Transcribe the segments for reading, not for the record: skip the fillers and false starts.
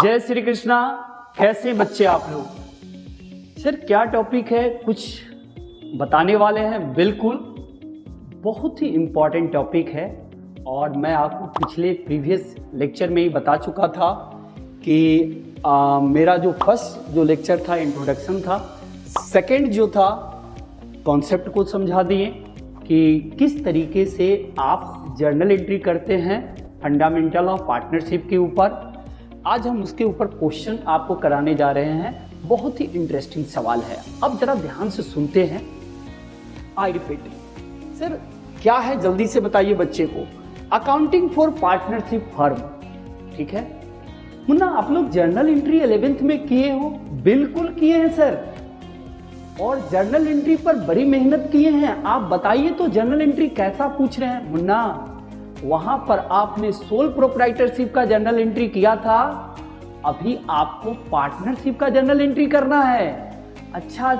जय श्री कृष्णा। कैसे बच्चे आप लोग? सर क्या टॉपिक है, कुछ बताने वाले हैं? बिल्कुल, बहुत ही इम्पॉर्टेंट टॉपिक है और मैं आपको पिछले प्रीवियस लेक्चर में ही बता चुका था कि मेरा जो फर्स्ट जो लेक्चर था इंट्रोडक्शन था, सेकंड जो था कॉन्सेप्ट को समझा दिए कि किस तरीके से आप जर्नल एंट्री करते हैं फंडामेंटल ऑफ पार्टनरशिप के ऊपर। आज हम उसके ऊपर क्वेश्चन आपको कराने जा रहे हैं। बहुत ही इंटरेस्टिंग सवाल है, अब जरा ध्यान से सुनते हैं। आई रिपीट, सर क्या है जल्दी से बताइए बच्चे को। अकाउंटिंग फॉर पार्टनरशिप फर्म, ठीक है मुन्ना, आप लोग जर्नल एंट्री 11th में किए हो? बिल्कुल किए हैं सर, और जर्नल एंट्री पर बड़ी मेहनत किए हैं। आप बताइए तो जर्नल एंट्री कैसा पूछ रहे हैं मुन्ना? वहां पर आपने सोल प्रोप्राइटरशिप का जर्नल एंट्री किया था, अभी आपको पार्टनरशिप का जर्नल एंट्री करना है। अच्छा,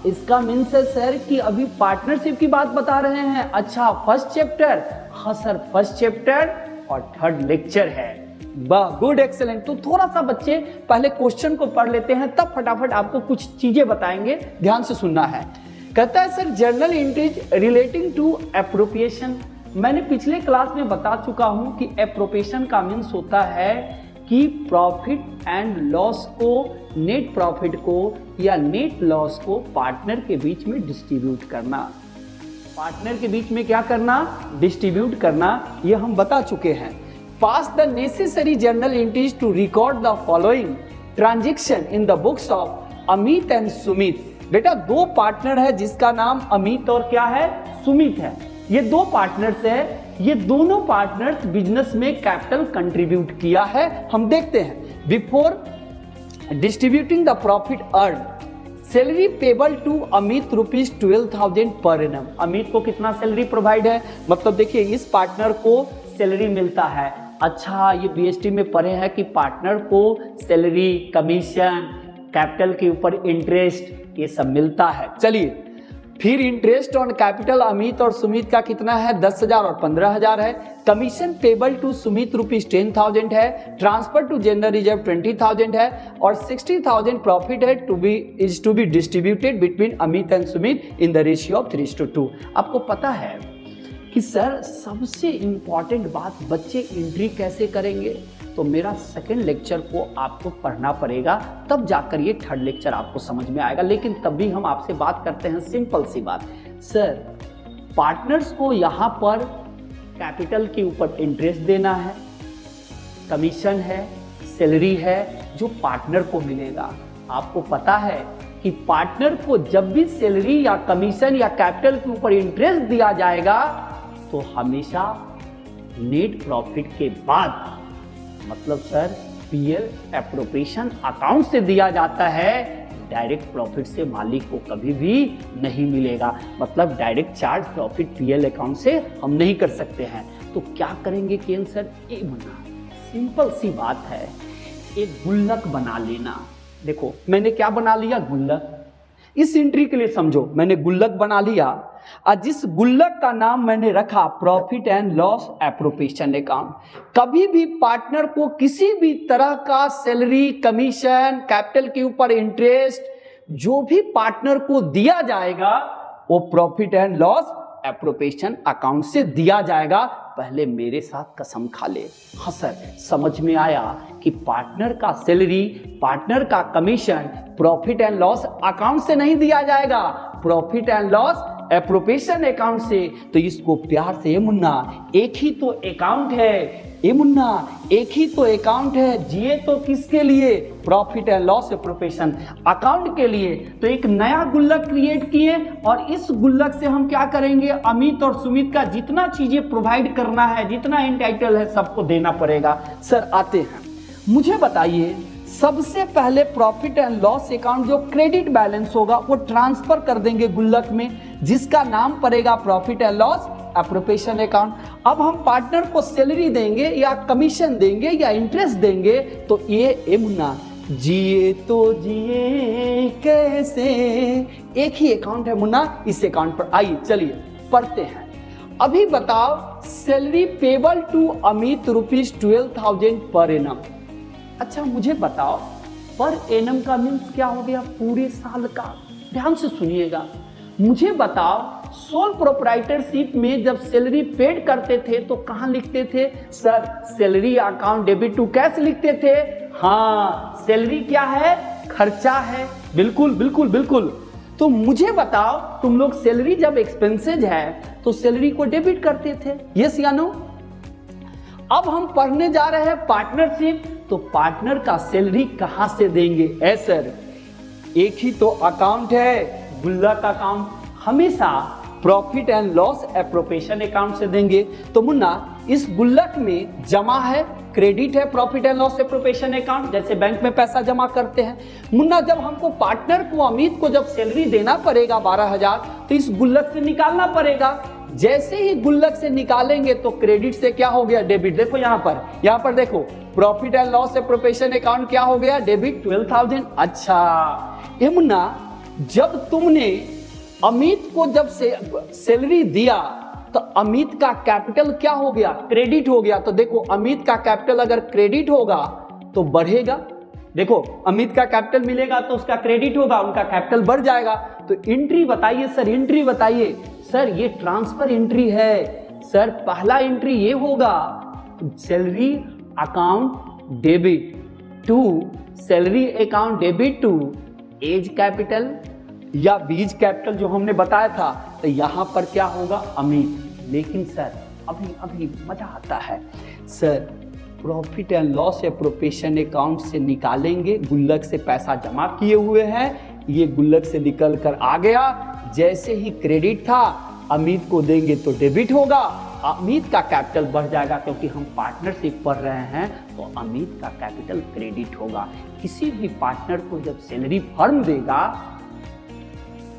इसका मीन्स है सर कि अभी पार्टनरशिप की बात बता रहे हैं। अच्छा, फर्स्ट चैप्टर? हाँ सर, फर्स्ट चैप्टर और थर्ड लेक्चर है। वाह, गुड, एक्सेलेंट। तो थोड़ा सा बच्चे पहले क्वेश्चन को पढ़ लेते हैं, तब फटाफट आपको कुछ चीजें बताएंगे, ध्यान से सुनना है। कहता है sir journal entries relating to appropriation. मैंने पिछले क्लास में बता चुका हूं कि एप्रोप्रिएशन का मीन्स होता है कि प्रॉफिट एंड लॉस को, नेट प्रॉफिट को या नेट लॉस को पार्टनर के बीच में डिस्ट्रीब्यूट करना। पार्टनर के बीच में क्या करना? डिस्ट्रीब्यूट करना, ये हम बता चुके हैं। Pass the necessary journal entries to record the following transaction in the books of Amit and Sumit. बेटा दो पार्टनर है जिसका नाम अमित और क्या है? सुमित है। ये दो पार्टनर्स है, ये दोनों पार्टनर्स बिजनेस में कैपिटल कंट्रीब्यूट किया है। हम देखते हैं। Before distributing the profit earn, salary payable to Amit ₹12,000 per annum. Amit को कितना सैलरी प्रोवाइड है? मतलब देखिए इस पार्टनर को सैलरी मिलता है। अच्छा, ये बीएसटी में पढ़े हैं कि पार्टनर को सैलरी, कमीशन, कैपिटल के ऊपर इंटरेस्ट, ये सब मिलता है। चलिए, फिर इंटरेस्ट ऑन कैपिटल अमित और सुमित का कितना है? 10,000 और 15,000 है। कमीशन पेबल टू सुमित ₹10,000 है। ट्रांसफर टू जनरल रिजर्व 20,000 है और 60,000 प्रॉफिट है to be distributed between Amit and Sumit in the ratio of 3:2। आपको पता है कि सर सबसे इंपॉर्टेंट बात, बच्चे एंट्री कैसे करेंगे? तो मेरा सेकंड लेक्चर को आपको पढ़ना पड़ेगा, तब जाकर ये थर्ड लेक्चर आपको समझ में आएगा। लेकिन तब भी हम आपसे बात करते हैं सिंपल सी बात। सर पार्टनर्स को यहाँ पर कैपिटल के ऊपर इंटरेस्ट देना है, कमीशन है, सैलरी है जो पार्टनर को मिलेगा। आपको पता है कि पार्टनर को जब भी सैलरी या कमीशन या कैपिटल के ऊपर इंटरेस्ट दिया जाएगा तो हमेशा नेट प्रॉफिट के बाद, मतलब सर पीएल एप्रोप्रिएशन अकाउंट से दिया जाता है। डायरेक्ट प्रॉफिट से मालिक को कभी भी नहीं मिलेगा। मतलब direct charge profit PL account से हम नहीं कर सकते हैं। तो क्या करेंगे केन सर? एक बना, सिंपल सी बात है, एक गुल्लक बना लेना। देखो मैंने क्या बना लिया? गुल्लक। इस एंट्री के लिए समझो, मैंने गुल्लक बना लिया और जिस गुल्लक का नाम मैंने रखा profit and loss appropriation account. कभी भी पार्टनर को किसी भी तरह का सैलरी, कमीशन, कैपिटल के ऊपर इंटरेस्ट जो भी पार्टनर को दिया जाएगा वो profit and loss appropriation account से दिया जाएगा। पहले मेरे साथ कसम खा ले। हाँ सर, समझ में आया कि पार्टनर का सैलरी, पार्टनर का commission profit and loss account से नहीं दिया जाएगा, profit and loss appropriation account से। तो इसको प्यार से, ये मुन्ना एक ही तो अकाउंट है, ये मुन्ना एक ही तो अकाउंट है, जिए तो किसके लिए? Profit and loss appropriation account के लिए। तो एक नया गुल्लक क्रिएट किए और इस गुल्लक से हम क्या करेंगे? अमित और सुमित का जितना चीजें प्रोवाइड करना है, जितना एंटाइटल है, सबको देना पड़ेगा। सर आते हैं, मुझे बताइए सबसे पहले प्रॉफिट एंड लॉस अकाउंट जो क्रेडिट बैलेंस होगा वो ट्रांसफर कर देंगे गुल्लक में, जिसका नाम पड़ेगा profit and loss appropriation account. अब हम पार्टनर को सैलरी देंगे या कमीशन देंगे या इंटरेस्ट देंगे, तो ये मुन्ना जिए तो जिए कैसे, एक ही अकाउंट है मुन्ना, इस अकाउंट पर। आइए चलिए पढ़ते हैं। अभी बताओ, salary payable to Amit ₹12,000 per annum. अच्छा मुझे बताओ, पर एनम का मीन्स क्या हो गया? पूरे साल का। ध्यान से सुनिएगा, मुझे बताओ सोल प्रोप्राइटरशिप में जब सैलरी पेड करते थे तो कहां लिखते थे? Sir salary account debit to cash लिखते थे। हाँ, सैलरी क्या है? खर्चा है। बिल्कुल बिल्कुल बिल्कुल। तो मुझे बताओ, तुम लोग सैलरी जब एक्सपेंसेज है तो सैलरी को डेबिट करते थे, यस या नो? अब हम पढ़ने जा रहे हैं पार्टनरशिप, तो पार्टनर का सैलरी कहां से देंगे? सर एक ही तो अकाउंट है, गुल्लक अकाउंट। हमेशा profit and loss appropriation account से देंगे। तो मुन्ना, इस गुल्लक में जमा है, क्रेडिट है profit and loss appropriation account, जैसे बैंक में पैसा जमा करते हैं। मुन्ना, जब हमको पार्टनर को, अमित को जब सैलरी देना पड़ेगा 12,000, तो इस गुल्लक से निकालना पड़ेगा। जैसे ही गुल्लक से निकालेंगे तो क्रेडिट से क्या हो गया? डेबिट। देखो यहाँ पर देखो, profit and loss appropriation account क्या हो गया? डेबिट 12,000। अच्छा ये मुन्ना, जब तुमने अमित को जब से सैलरी दिया तो अमित का कैपिटल क्या हो गया? क्रेडिट हो गया। तो देखो, अमित का कैपिटल अगर क्रेडिट होगा तो बढ़ेगा। देखो, अमित का कैपिटल मिलेगा तो उसका क्रेडिट होगा, उनका कैपिटल बढ़ जाएगा। तो एंट्री बताइए सर, एंट्री बताइए सर। ये ट्रांसफर एंट्री है सर। पहला एंट्री ये होगा, salary account debit to salary account debit to as capital या बीज कैपिटल जो हमने बताया था। तो यहां पर क्या होगा? अमित। लेकिन सर अभी मजा आता है sir, profit and loss appropriation account से निकालेंगे, गुल्लक से पैसा जमा किए हुए हैं, ये गुल्लक से निकल कर आ गया। जैसे ही क्रेडिट था, अमित को देंगे तो डेबिट होगा, अमित का कैपिटल बढ़ जाएगा। क्योंकि हम पार्टनरशिप पढ़ रहे हैं तो अमित का कैपिटल क्रेडिट होगा। किसी भी पार्टनर को जब सैलरी फर्म देगा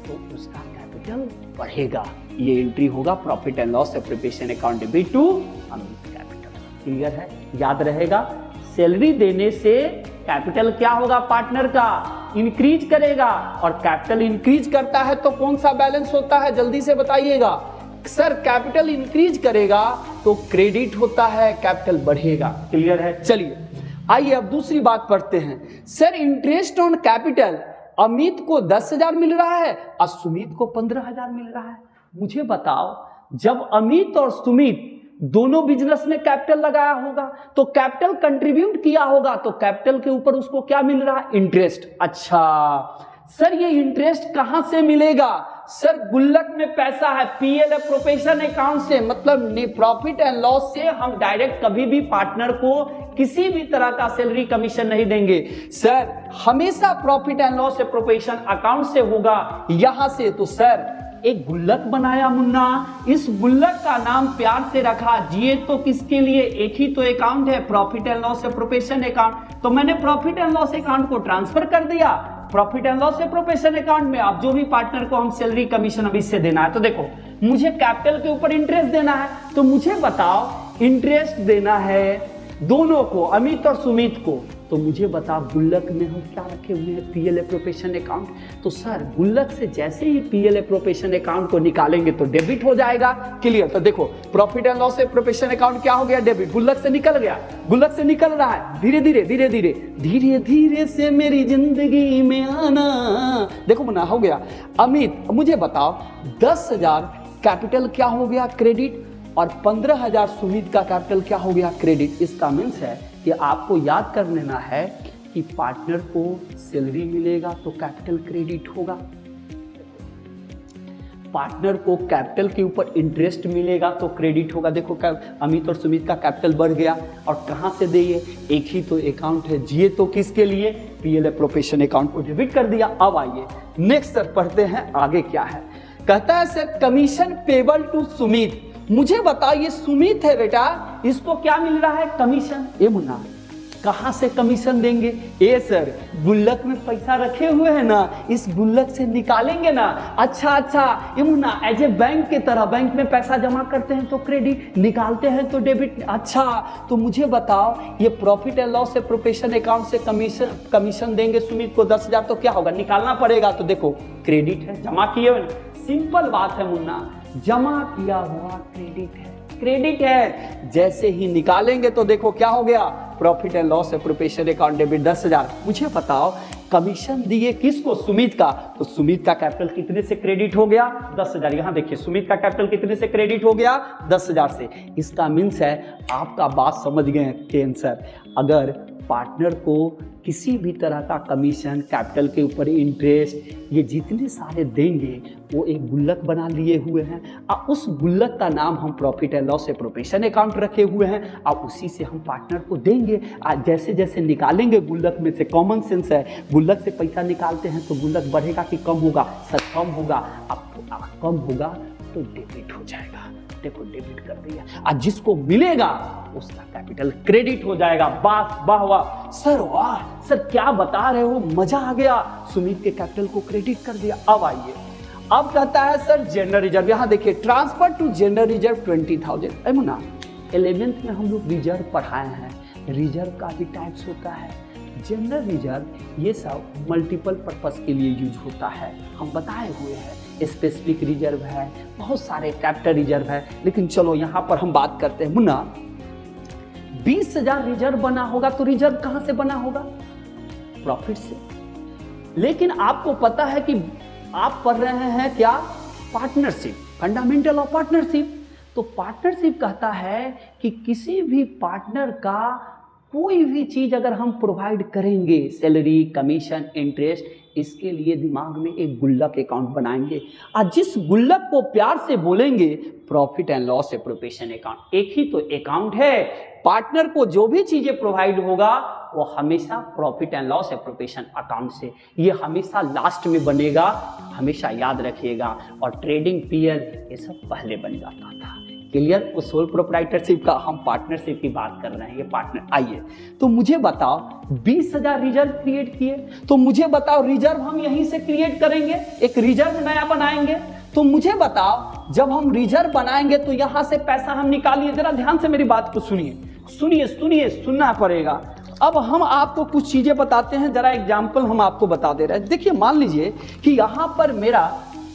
तो उसका कैपिटल बढ़ेगा। ये एंट्री होगा profit and loss appropriation account debit to Amit capital. Clear है? याद रहेगा, सैलरी देने से कैपिटल क्या होगा? पार्टनर का इंक्रीज करेगा, और कैपिटल इंक्रीज करता है तो कौन सा बैलेंस होता है? जल्दी से बताइएगा सर। कैपिटल इंक्रीज करेगा तो क्रेडिट होता है, कैपिटल बढ़ेगा। क्लियर है? चलिए आइए अब दूसरी बात पढ़ते हैं। Sir interest on capital Amit को 10,000 मिल रहा है और सुमित को 15,000 मिल रहा है। मुझे बताओ, जब अमित और सुमित दोनों बिजनेस में कैपिटल लगाया होगा तो कैपिटल कंट्रीब्यूट किया होगा, तो कैपिटल के ऊपर उसको क्या मिल रहा है? इंटरेस्ट। अच्छा सर, ये इंटरेस्ट कहां से मिलेगा? सर गुल्लक में पैसा है, पीएल एप्रोप्रिएशन अकाउंट से, मतलब प्रॉफिट एंड लॉस से हम डायरेक्ट कभी भी पार्टनर को किसी भी तरह का सैलरी कमीशन नहीं देंगे सर, हमेशा profit and loss appropriation account से होगा, यहां से। तो सर एक गुल्लक बनाया मुन्ना, इस गुल्लक का नाम प्यार से रखा, जिए तो किसके लिए? एक ही तो अकाउंट है, profit and loss appropriation account. तो मैंने प्रॉफिट एंड लॉस अकाउंट को ट्रांसफर कर दिया profit and loss appropriation account में। अब जो भी पार्टनर को हम सैलरी कमीशन अभी से देना है, तो देखो मुझे कैपिटल के ऊपर इंटरेस्ट देना है, तो मुझे बताओ इंटरेस्ट देना है दोनों को, अमित और सुमित को। तो मुझे बता, गुल्लक में हम क्या रखे हुए हैं? PL appropriation account. तो सर गुल्लक से जैसे ही पीएल एप्रोप्रिएशन अकाउंट को निकालेंगे तो डेबिट हो जाएगा। क्लियर? तो देखो profit and loss appropriation account क्या हो गया? डेबिट। गुल्लक से निकल गया, गुल्लक से निकल रहा है, धीरे धीरे धीरे धीरे धीरे धीरे से मेरी जिंदगी में आना। देखो मुन्ना, हो गया अमित। मुझे बताओ 10,000 कैपिटल क्या हो गया? क्रेडिट, और 15,000 सुमित का कैपिटल क्या हो गया? क्रेडिट। इसका मीन्स है कि आपको याद कर लेना है कि पार्टनर को सैलरी मिलेगा तो कैपिटल क्रेडिट होगा, पार्टनर को कैपिटल के ऊपर इंटरेस्ट मिलेगा तो क्रेडिट होगा। देखो अमित और सुमित का कैपिटल बढ़ गया, और कहां से दिए? एक ही तो अकाउंट है, जिए तो किसके लिए? पीएल एप्रोप्रिएशन अकाउंट को डेबिट कर दिया। अब आइए नेक्स्ट सर पढ़ते हैं, आगे क्या है। कहता है sir commission payable to Sumit. मुझे बता, ये सुमित है बेटा, इसको क्या मिल रहा है? कमीशन। ए मुन्ना, कहां से कमीशन देंगे? ए सर गुल्लक में पैसा रखे हुए हैं ना, इस गुल्लक से निकालेंगे ना। अच्छा ये मुन्ना, एज ए बैंक के तरह, बैंक में पैसा जमा करते हैं तो क्रेडिट, निकालते हैं तो डेबिट। अच्छा तो मुझे बताओ, ये profit and loss appropriation account से कमीशन देंगे सुमित को 10,000, तो क्या होगा? निकालना पड़ेगा। तो देखो क्रेडिट है, जमा किए हुए। सिंपल बात है मुन्ना, जमा किया हुआ क्रेडिट है। क्रेडिट है। जैसे ही निकालेंगे तो देखो क्या हो गया, profit and loss appropriation account debit 10,000। मुझे बताओ कमीशन दिए किसको, सुमित का, तो सुमित का कैपिटल कितने से क्रेडिट हो गया, 10,000। यहां देखिए सुमित का कैपिटल कितने से क्रेडिट हो गया, 10,000 से। इसका मीन्स है आपका बात समझ गए के आंसर, अगर पार्टनर को किसी भी तरह का कमीशन, कैपिटल के ऊपर इंटरेस्ट, ये जितने सारे देंगे वो एक गुल्लक बना लिए हुए हैं। अब उस गुल्लक का नाम हम profit and loss appropriation account रखे हुए हैं। अब उसी से हम पार्टनर को देंगे। आज जैसे जैसे निकालेंगे गुल्लक में से, कॉमन सेंस है, गुल्लक से पैसा निकालते हैं तो गुल्लक बढ़ेगा कि कम होगा, सर कम होगा। अब कम होगा तो डेबिट हो जाएगा, देखो डेबिट कर दिया। आज जिसको मिलेगा उसका कैपिटल क्रेडिट हो जाएगा। वाह वाह सर, वाह सर क्या बता रहे हो, मजा आ गया। सुमित के कैपिटल को क्रेडिट कर दिया। अब आइए, अब कहता है सर जनरल रिजर्व। यहां देखिए ट्रांसफर टू जनरल रिजर्व 20,000। एमुना 11th में हम लोग रिजर्व पढ़ाए हैं, रिजर्व का भी टाइप्स होता है। जनरल रिजर्व ये सब मल्टीपल पर्पस के लिए यूज होता है, हम बताए हुए हैं। स्पेसिफिक रिजर्व है, बहुत सारे कैपिटल रिजर्व है, लेकिन चलो यहाँ पर हम बात करते हैं। मुन्ना 20,000 रिजर्व बना होगा तो रिजर्व कहाँ से बना होगा, प्रॉफिट से। लेकिन आपको पता है कि आप पढ़ रहे हैं क्या, पार्टनरशिप, फंडामेंटल ऑफ पार्टनरशिप। तो पार्टनरशिप कहता है कि किसी भी पार्टनर का कोई भी चीज अगर हम प्रोवाइड करेंगे, सैलरी, कमीशन, इंटरेस्ट, इसके लिए दिमाग में एक गुल्लक अकाउंट बनाएंगे। और जिस गुल्लक को प्यार से बोलेंगे profit and loss appropriation account. एक ही तो अकाउंट है, पार्टनर को जो भी चीजें प्रोवाइड होगा वो हमेशा profit and loss appropriation account से, ये हमेशा लास्ट में बनेगा, हमेशा याद रखिएगा। और ट्रेडिंग पीरियड ये सब पहले बन जाता था। क्लियर, वो सोल प्रोप्राइटरशिप का हम पार्टनरशिप की बात कर रहे हैं, ये पार्टनर। आइए तो मुझे बताओ 20,000 रिजर्व क्रिएट किए, तो मुझे बताओ रिजर्व हम यहीं से क्रिएट करेंगे, एक रिजर्व नया बनाएंगे। तो मुझे बताओ जब हम रिजर्व बनाएंगे तो यहां से पैसा हम निकालिए। जरा ध्यान से मेरी बात को सुनिए, सुनिए सुनिए, सुनना पड़ेगा। अब हम आपको कुछ चीजें बताते हैं, जरा एग्जाम्पल हम आपको बता दे रहे हैं। देखिए मान लीजिए कि यहां पर मेरा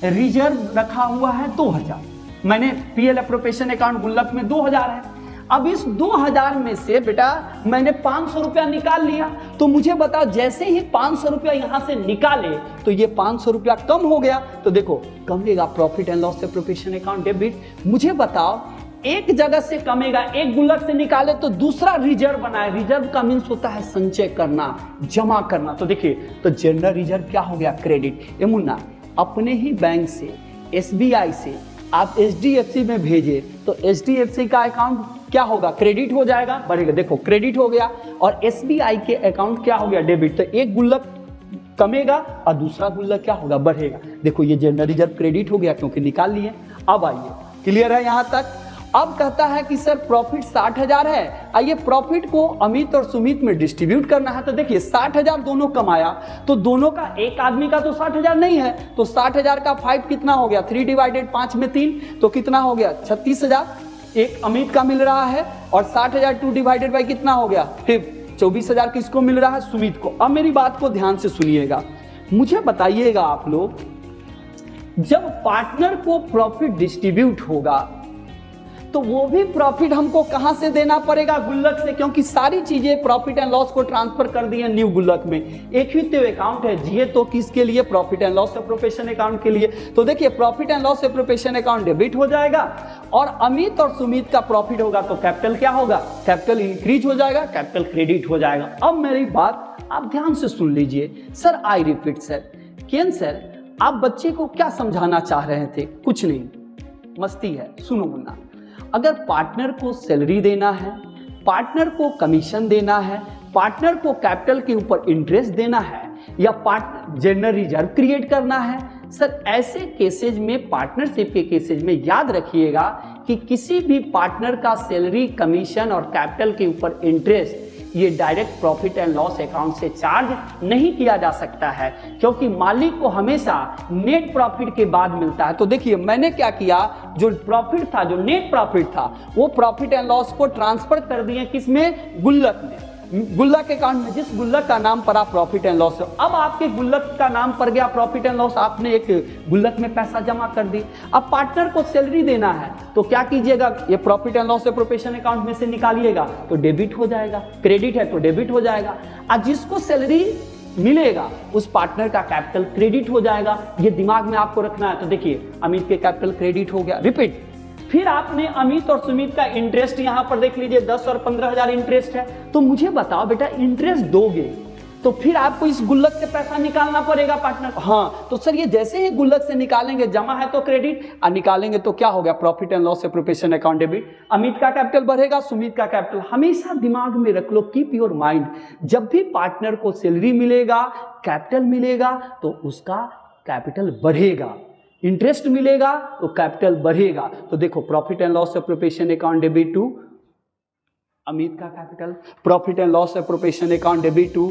रिजर्व रखा हुआ है 2,000, मैंने पीएल एप्रोप्रिएशन अकाउंट गुल्लक में 2,000 है। अब इस 2,000 में से बेटा मैंने 500 रुपया निकाल लिया। तो मुझे बताओ जैसे ही 500 रुपया यहां से निकाले तो ये 500 रुपया कम हो गया, तो देखो कमेगा profit and loss appropriation account debit. मुझे बताओ एक जगह से कमेगा, एक गुल्लक से निकाले तो दूसरा रिजर्व बनाए। रिजर्व का मीन्स होता है संचय करना, जमा करना। तो देखिए तो जनरल रिजर्व क्या हो गया, क्रेडिट। ये मुन्ना अपने ही बैंक से, SBI से आप HDFC में भेजे तो HDFC का अकाउंट क्या होगा, क्रेडिट हो जाएगा, बढ़ेगा। देखो क्रेडिट हो गया। और SBI के अकाउंट क्या हो गया, डेबिट। तो एक गुल्लक कमेगा और दूसरा गुल्लक क्या होगा, बढ़ेगा। देखो ये जनरल रिजर्व क्रेडिट हो गया क्योंकि निकाल लिए। अब आइए, क्लियर है यहां तक। अब कहता है कि सर प्रॉफिट 60,000 है, आइए प्रॉफिट को अमित और सुमित में डिस्ट्रीब्यूट करना है। तो देखिए 60,000 दोनों कमाया, तो दोनों का, एक आदमी का तो 60,000 नहीं है, तो 60,000 का 5 कितना हो गया, 3 डिवाइडेड 5 में 3, तो कितना हो गया 36,000 एक अमित का मिल रहा है। और 60,000 2 डिवाइडेड बाई कितना हो गया 5, 24,000 किसको मिल रहा है, सुमित को। अब मेरी बात को ध्यान से सुनिएगा, मुझे बताइएगा आप लोग, जब पार्टनर को प्रॉफिट डिस्ट्रीब्यूट होगा तो वो भी प्रॉफिट हमको कहां से देना पड़ेगा, गुल्लक से, क्योंकि सारी चीजें प्रॉफिट एंड लॉस को ट्रांसफर कर दी है न्यू गुल्लक में। एक ही तो अकाउंट है, जिए तो किसके लिए, profit and loss appropriation account के लिए। तो देखिए profit and loss appropriation account debit हो जाएगा। और अमित और सुमित का प्रॉफिट होगा तो कैपिटल क्या होगा, कैपिटल इंक्रीज हो जाएगा, कैपिटल क्रेडिट हो जाएगा। अब मेरी बात आप ध्यान से सुन लीजिए। सर आई रिपीट सर, केन सर आप बच्चे को क्या समझाना चाह रहे थे, कुछ नहीं, मस्ती है, सुनो मुन्ना। अगर पार्टनर को सैलरी देना है, पार्टनर को कमीशन देना है, पार्टनर को कैपिटल के ऊपर इंटरेस्ट देना है, या पार्टनर जनरल रिजर्व क्रिएट करना है, सर ऐसे केसेज में, पार्टनरशिप के केसेज में याद रखिएगा कि किसी भी पार्टनर का सैलरी, कमीशन और कैपिटल के ऊपर इंटरेस्ट ये direct profit and loss account से चार्ज नहीं किया जा सकता है, क्योंकि मालिक को हमेशा नेट प्रॉफिट के बाद मिलता है। तो देखिए मैंने क्या किया, जो प्रॉफिट था, जो नेट प्रॉफिट था, वो प्रॉफिट एंड लॉस को ट्रांसफर कर दिए किसमें, गुल्लक में। गुल्लक अकाउंट में जिस गुल्लक का नाम पड़ा प्रॉफिट एंड लॉस, अब आपके गुल्लक का नाम पड़ गया प्रॉफिट एंड लॉस, आपने एक गुल्लक में पैसा जमा कर दी। अब पार्टनर को सैलरी देना है तो क्या कीजिएगा, ये profit and loss appropriation account में से निकालिएगा तो डेबिट हो जाएगा, क्रेडिट है तो डेबिट हो जाएगा। और जिसको सैलरी मिलेगा उस पार्टनर का कैपिटल क्रेडिट हो जाएगा। ये दिमाग में आपको रखना है। तो देखिए अमित के कैपिटल क्रेडिट हो गया, रिपीट। फिर आपने अमित और सुमित का इंटरेस्ट यहां पर देख लीजिए 10 और 15,000 इंटरेस्ट है। तो मुझे बताओ बेटा, इंटरेस्ट दोगे तो फिर आपको इस गुल्लक से पैसा निकालना पड़ेगा पार्टनर। हाँ तो सर ये जैसे ही गुल्लक से निकालेंगे, जमा है तो क्रेडिट और निकालेंगे तो क्या हो गया, profit and loss appropriation account debit. Amit का कैपिटल बढ़ेगा, सुमित का कैपिटल। हमेशा दिमाग में रख लो, कीप योर माइंड, जब भी पार्टनर को सैलरी मिलेगा, कैपिटल मिलेगा तो उसका कैपिटल बढ़ेगा, इंटरेस्ट मिलेगा तो कैपिटल बढ़ेगा। तो देखो profit and loss appropriation account debit to Amit का capital, profit and loss appropriation account debit to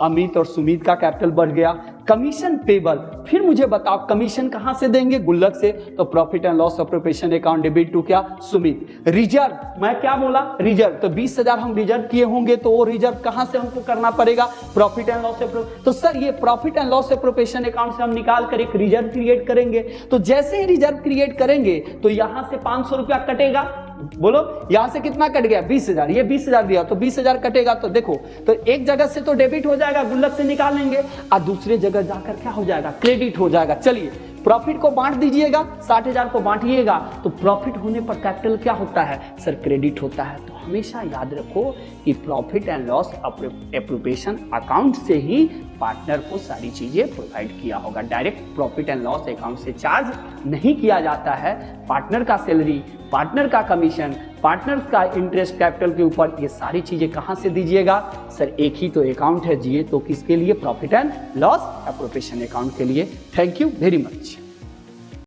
Amit और सुमित का कैपिटल बढ़ गया। कमीशन पेबल, फिर मुझे बताओ कमीशन कहां से देंगे, गुल्लक से, तो profit and loss appropriation account debit to क्या, सुमित। रिजर्व, मैं क्या बोला, रिजर्व, तो 20,000 हम रिजर्व किए होंगे तो वो रिजर्व कहां से हमको करना पड़ेगा, प्रॉफिट एंड लॉस एप्रोप्रिएशन। तो सर ये profit and loss appropriation account से हम निकाल कर एक रिजर्व क्रिएट करेंगे। तो जैसे ही रिजर्व क्रिएट करेंगे तो यहां से 500 रुपया कटेगा, बोलो यहां से कितना कट गया, 20,000, ये 20,000 दिया तो 20,000 कटेगा। तो देखो तो एक जगह से तो डेबिट हो जाएगा, गुल्लक से निकालेंगे, और दूसरे जगह जाकर क्या हो जाएगा, क्रेडिट हो जाएगा। चलिए प्रॉफिट को बांट दीजिएगा, 60,000 को बांटिएगा तो प्रॉफिट होने पर कैपिटल क्या होता है, सर क्रेडिट होता है। तो हमेशा याद रखो कि profit and loss appropriation account से ही पार्टनर को सारी चीजें प्रोवाइड किया होगा। Direct profit and loss account से चार्ज नहीं किया जाता है। पार्टनर का सैलरी, पार्टनर का कमीशन, पार्टनर का इंटरेस्ट कैपिटल के ऊपर, ये सारी चीजें कहां से दीजिएगा, सर एक ही तो अकाउंट है, जिए तो किसके लिए, profit and loss appropriation account के लिए। Thank you very much.